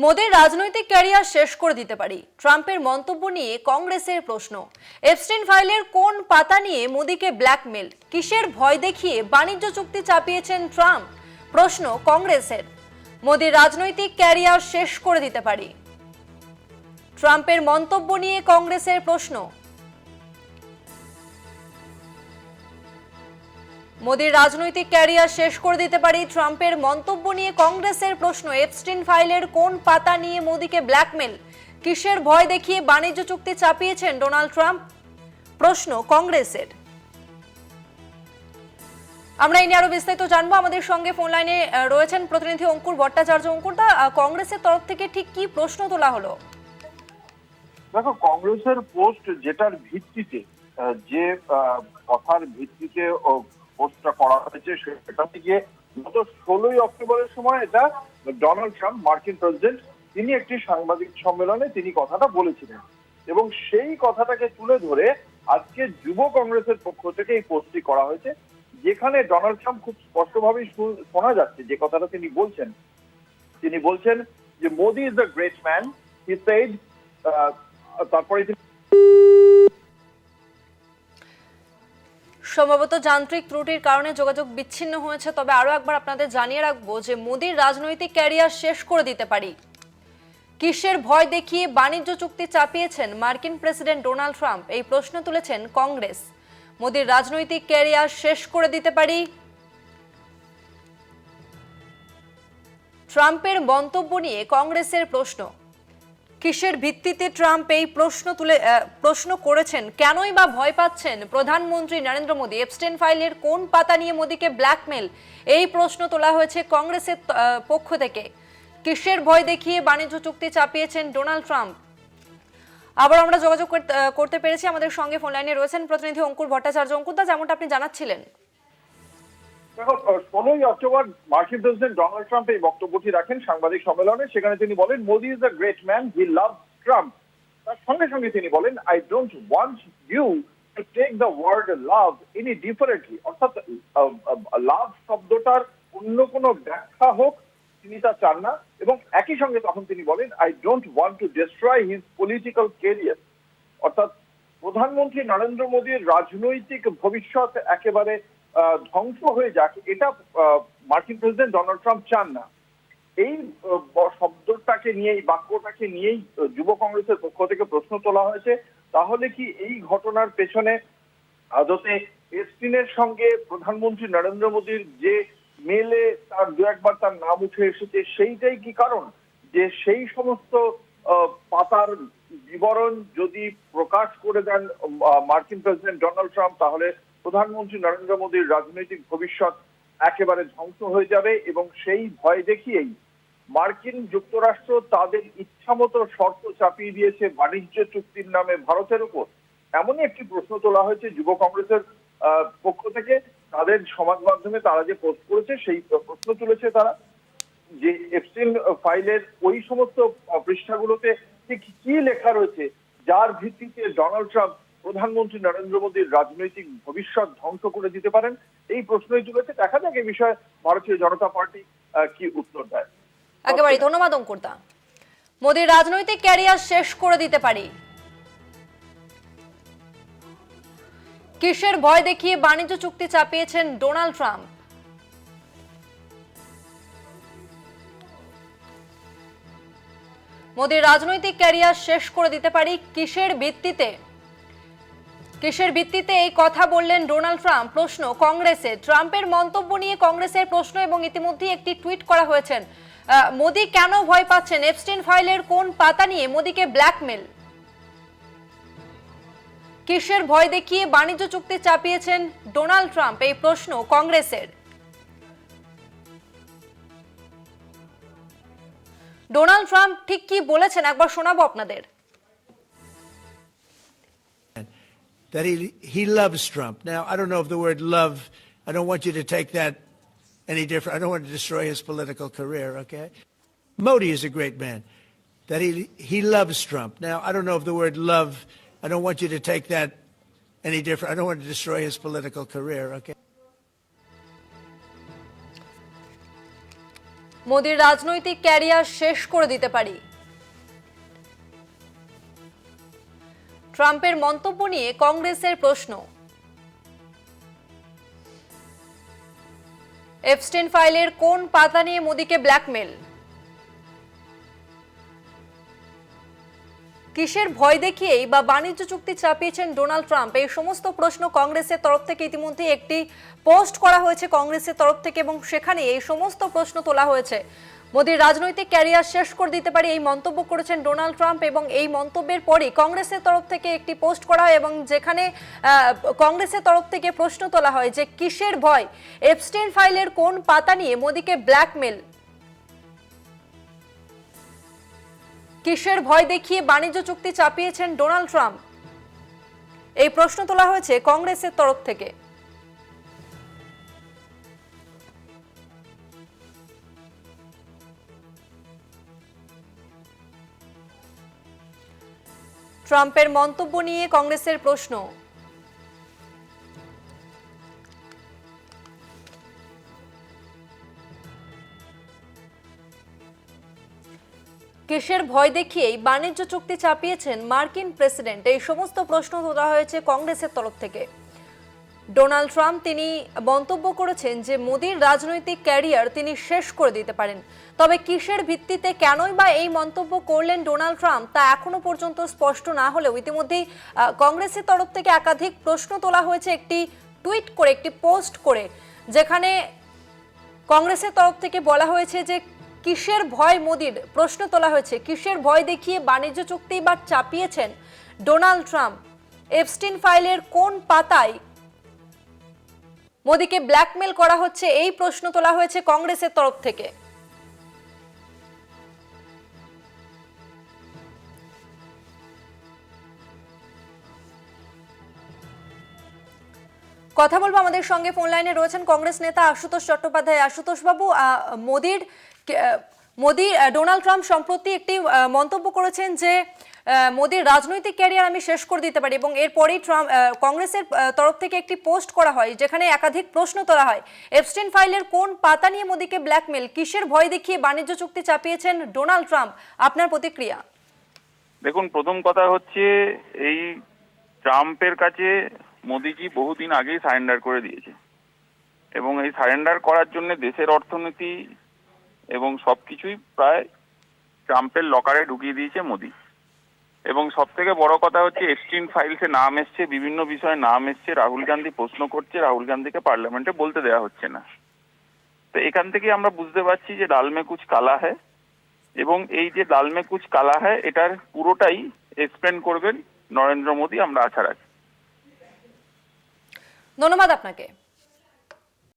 মোদির রাজনৈতিক ক্যারিয়ার শেষ করে দিতে পারি, ট্রাম্পের মন্তব্য নিয়ে কংগ্রেসের প্রশ্ন। এপস্টিন ফাইলের কোন পাতা নিয়ে মোদিকে ব্ল্যাকমেল, কিসের ভয় দেখিয়ে বাণিজ্য চুক্তি চাপিয়েছেন ট্রাম্প, প্রশ্ন কংগ্রেসের। মোদির রাজনৈতিক ক্যারিয়ার শেষ করে দিতে পারি, ট্রাম্পের মন্তব্য নিয়ে কংগ্রেসের প্রশ্ন। মোদির রাজনৈতিক ক্যারিয়ার শেষ করে দিতে পারি, ট্রাম্পের মন্তব্য নিয়ে কংগ্রেসের প্রশ্ন। এপস্টিন ফাইলের কোন পাতা নিয়ে মোদিকে ব্ল্যাকমেল, কিসের ভয় দেখিয়ে বাণিজ্য চুক্তি চাপিয়েছেন ডোনাল্ড ট্রাম্প, প্রশ্ন কংগ্রেসের। আমরা এই নিয়ে আরো বিস্তারিত জানবো। আমাদের সঙ্গে ফোন লাইনে রয়েছেন প্রতিনিধি অঙ্কুর ভট্টাচার্য। অঙ্কুর দা, কংগ্রেসের তরফ থেকে ঠিক কি প্রশ্ন তোলা হলো? দেখো, কংগ্রেসের পোস্ট যেটার ভিত্তিতে যে কথার ভিত্তিতে পোস্টটা করা হয়েছে সেটা থেকে গত 16ই অক্টোবরের সময় এটা ডোনাল্ড ট্রাম্প মার্কিন প্রেসিডেন্ট তিনি একটি সাংবাদিক সম্মেলনে তিনি কথাটা বলেছিলেন এবং সেই কথাটাকে তুলে ধরে আজকে যুব কংগ্রেসের পক্ষ থেকে এই পোস্টটি করা হয়েছে, যেখানে ডোনাল্ড ট্রাম্প খুব স্পষ্টভাবেই শোনা যাচ্ছে যে কথাটা তিনি বলছেন যে Modi is a great man, he said. তারপরে সম্ভবত যান্ত্রিক ত্রুটির কারণে যোগাযোগ বিচ্ছিন্ন হয়েছে, তবে আরো একবার আপনাদের জানিয়ে রাখবো যে মোদির রাজনৈতিক ক্যারিয়ার শেষ করে দিতে পারি, কিসের ভয় দেখিয়ে বাণিজ্য চুক্তি চাপিয়েছেন মার্কিন প্রেসিডেন্ট ডোনাল্ড ট্রাম্প, এই প্রশ্ন তুলেছেন কংগ্রেস। মোদির রাজনৈতিক ক্যারিয়ার শেষ করে দিতে পারি, ট্রাম্পের মন্তব্য নিয়ে কংগ্রেসের প্রশ্ন। কিসের ভিত্তিতে ট্রাম্প এই প্রশ্ন করেছেন, কেনই বা ভয় পাচ্ছেন প্রধানমন্ত্রী নরেন্দ্র মোদী, এপস্টিন ফাইলের কোন পাতা নিয়ে মোদীকে ব্ল্যাকমেল, এই প্রশ্ন তোলা হয়েছে কংগ্রেসের পক্ষ থেকে। কিসের ভয় দেখিয়ে বাণিজ্য চুক্তি চাপিয়েছেন ডোনাল্ড ট্রাম্প। আবার আমরা যোগাযোগ করতে পেরেছি, আমাদের সঙ্গে ফোন লাইনে রয়েছেন প্রতিনিধি অঙ্কুর ভট্টাচার্য। অঙ্কুরদা, যেমনটা আপনি জানাচ্ছিলেন, দেখো, 16ই অক্টোবর মার্কিন প্রেসিডেন্ট ডোনাল্ড ট্রাম্প এই বক্তব্যটি রাখেন সাংবাদিক সম্মেলনে। সেখানে তিনি বলেন Modi is a great man, he loves Trump. তার সঙ্গে সঙ্গে তিনি বলেন I don't want you to take the word love any differently, অর্থাৎ লাভ শব্দটার অন্য কোনো ব্যাখ্যা হোক তিনি তা চান না। এবং একই সঙ্গে তখন তিনি বলেন I don't want to destroy his political career, অর্থাৎ প্রধানমন্ত্রী নরেন্দ্র মোদীর রাজনৈতিক ভবিষ্যৎ একেবারে ধ্বংস হয়ে যাক, এটা মার্কিন প্রেসিডেন্ট ডোনাল্ড ট্রাম্প চান না। এই শব্দটাকে নিয়ে, এই বাক্যটাকে নিয়েই যুব কংগ্রেসের পক্ষ থেকে প্রশ্ন তোলা হয়েছে, তাহলে কি এই ঘটনার পেছনে আদতে এপস্টিনের সঙ্গে প্রধানমন্ত্রী নরেন্দ্র মোদীর যে মেলে তার দু একবার তার নাম উঠে এসেছে, সেইটাই কি কারণ যে সেই সমস্ত পাতার বিবরণ যদি প্রকাশ করে দেন মার্কিন প্রেসিডেন্ট ডোনাল্ড ট্রাম্প, তাহলে প্রধানমন্ত্রী নরেন্দ্র মোদীর রাজনৈতিক ভবিষ্যৎ একেবারে ধ্বংস হয়ে যাবে এবং সেই ভয় দেখিয়েই মার্কিন যুক্তরাষ্ট্র তাদের ইচ্ছামতো শর্ত চাপিয়ে দিয়েছে বাণিজ্য চুক্তির নামে ভারতের উপর। এমনই একটি প্রশ্ন তোলা হয়েছে যুব কংগ্রেসের পক্ষ থেকে। তাদের সমাজ মাধ্যমে তারা যে পোস্ট করেছে সেই প্রশ্ন তুলেছে তারা যে এপস্টিন ফাইলের ওই সমস্ত পৃষ্ঠাগুলোতে ঠিক কি লেখা রয়েছে যার ভিত্তিতে ডোনাল্ড ট্রাম্প প্রধানমন্ত্রী নরেন্দ্র মোদীর রাজনৈতিক ভবিষ্যৎ ধ্বংস করে দিতে পারেন, এই প্রশ্নই তুলেছে। দেখা যাক এই বিষয়ে ভারতীয় জনতা পার্টি কি উত্তর দেয়। একেবারে ধন্যবাদ অঙ্কুরদা। মোদীর রাজনৈতিক ক্যারিয়ার শেষ করে দিতে পারি, কিসের ভয় দেখিয়ে বাণিজ্য চুক্তি চাপিয়েছেন ডোনাল্ড ট্রাম্প। মোদীর রাজনৈতিক ক্যারিয়ার শেষ করে দিতে পারি, কিসের ভিত্তিতে এই কথা বললেন ডোনাল্ড ট্রাম্প, প্রশ্ন কংগ্রেসের। ট্রাম্পের মন্তব্য নিয়ে কংগ্রেসের প্রশ্ন এবং ইতিমধ্যেই একটি টুইট করা হয়েছে। মোদি কেন ভয় পাচ্ছেন, এপস্টিন ফাইলের কোন পাতা নিয়ে মোদিকে ব্ল্যাকমেল, কিসের ভয় দেখিয়ে বাণিজ্য চুক্তি চাপিয়েছেন ডোনাল্ড ট্রাম্প, এই প্রশ্ন কংগ্রেসের। ডোনাল্ড ট্রাম্প ঠিক কি বলেছেন একবার শোনাবো আপনাদের। That he loves Trump. Now, I don't know if the word love, I don't want you to take that any different. I don't want to destroy his political career, okay? Modi is a great man. That he loves Trump. Now, I don't know if the word love, I don't want you to take that any different. I don't want to destroy his political career, okay? মোদির রাজনৈতিক career শেষ করে দিতে পারি। ট্রাম্পের মন্তব্য নিয়ে কংগ্রেসের প্রশ্ন। এপস্টেইন ফাইলের কোন পাতা নিয়ে মোদিকে ব্ল্যাকমেল? কিসের ভয় দেখিয়েই বা বাণিজ্য চুক্তি চাপিয়েছেন ডোনাল্ড ট্রাম্প? এই সমস্ত প্রশ্ন কংগ্রেসের তরফ থেকে ইতিমধ্যে একটি পোস্ট করা হয়েছে কংগ্রেসের তরফ থেকে, এবং সেখানে এই সমস্ত প্রশ্ন তোলা হয়েছে। মোদির রাজনৈতিক ক্যারিয়ার শেষ করে দিতে পারে, এই মন্তব্য করেছেন ডোনাল্ড ট্রাম্প, এবং এই মন্তব্যের পরই কংগ্রেসের তরফ থেকে একটি পোস্ট করা হয় এবং যেখানে কংগ্রেসের তরফ থেকে প্রশ্ন তোলা হয় যে কিসের ভয়? এপস্টেইন ফাইলের কোন পাতা নিয়ে মোদিকে ব্ল্যাকমেল? কিসের ভয় দেখিয়ে বাণিজ্য চুক্তি চাপিয়েছেন ডোনাল্ড ট্রাম্প? এই প্রশ্ন তোলা হয়েছে কংগ্রেসের তরফ থেকে। ট্রাম্পের মন্তব্য নিয়ে কংগ্রেসের প্রশ্ন। কিসের ভয় দেখিয়েই বাণিজ্য চুক্তি চাপিয়েছেন মার্কিন প্রেসিডেন্ট? এই সমস্ত প্রশ্ন তোলা হয়েছে কংগ্রেসের তরফ থেকে। ডোনাল্ড ট্রাম্প তিনি মন্তব্য করেছেন যে মোদির রাজনৈতিক ক্যারিয়ার তিনি শেষ করে দিতে পারেন। তবে কিসের ভিত্তিতে, কেনই বা এই মন্তব্য করলেন ডোনাল্ড ট্রাম্প তা এখনো পর্যন্ত স্পষ্ট না হলেও ইতিমধ্যেই কংগ্রেসের তরফ থেকে একাধিক প্রশ্ন তোলা হয়েছে একটি টুইট করে, একটি পোস্ট করে, যেখানে কংগ্রেসের তরফ থেকে বলা হয়েছে যে কিসের ভয় মোদির, প্রশ্ন তোলা হয়েছে কিসের ভয় দেখিয়ে বাণিজ্য চুক্তি বা চাপিয়েছেন ডোনাল্ড ট্রাম্প? এপস্টেইন ফাইলের কোন পাতায় মোদিকে ব্ল্যাকমেল করা হচ্ছে, এই প্রশ্ন তোলা হয়েছে কংগ্রেসের তরফ থেকে। কথা বলবো, আমাদের সঙ্গে ফোন লাইনে রয়েছেন কংগ্রেস নেতা আশুতোষ চট্টোপাধ্যায়। আশুতোষ বাবু, ডোনাল্ড ট্রাম্প সম্প্রতি একটি মন্তব্য করেছেন যে মোদির রাজনৈতিক ক্যারিয়ার আমি শেষ করে দিতে পারি, এবং এরপরেই কংগ্রেসের তরফ থেকে একটি পোস্ট করা হয় যেখানে একাধিক প্রশ্ন তোলা হয়। এপস্টেইন ফাইলের কোন পাতা নিয়ে মোদিকে ব্ল্যাকমেল? কিসের ভয় দেখিয়ে বাণিজ্য চুক্তি চাপিয়েছেন ডোনাল্ড ট্রাম্প? আপনার প্রতিক্রিয়া। দেখুন, প্রথম কথা হচ্ছে এই ট্রাম্পের কাছে মোদিজি বহুদিন আগেই সারেন্ডার করে দিয়েছে, এবং এই সারেন্ডার করার জন্য দেশের অর্থনীতি এবং সবকিছুই প্রায় ট্রাম্পের লকারে ঢুকিয়ে দিয়েছে মোদি। এবং সব থেকে বড় কথা হচ্ছে এপস্টেইন ফাইলসে নাম এসছে, বিভিন্ন বিষয়ে নাম এসছে, রাহুল গান্ধী প্রশ্ন করছে, রাহুল গান্ধীকে পার্লামেন্টে বলতে দেওয়া হচ্ছে না। তো এখান থেকে আমরা বুঝতে পারছি যে ডাল মে কুছ কালা হ্যায়, এবং এই যে ডাল মে কুছ কালা হ্যায় এটার পুরোটাই এক্সপ্লেন করবেন নরেন্দ্র মোদী, আমরা আশা রাখি। ধন্যবাদ আপনাকে।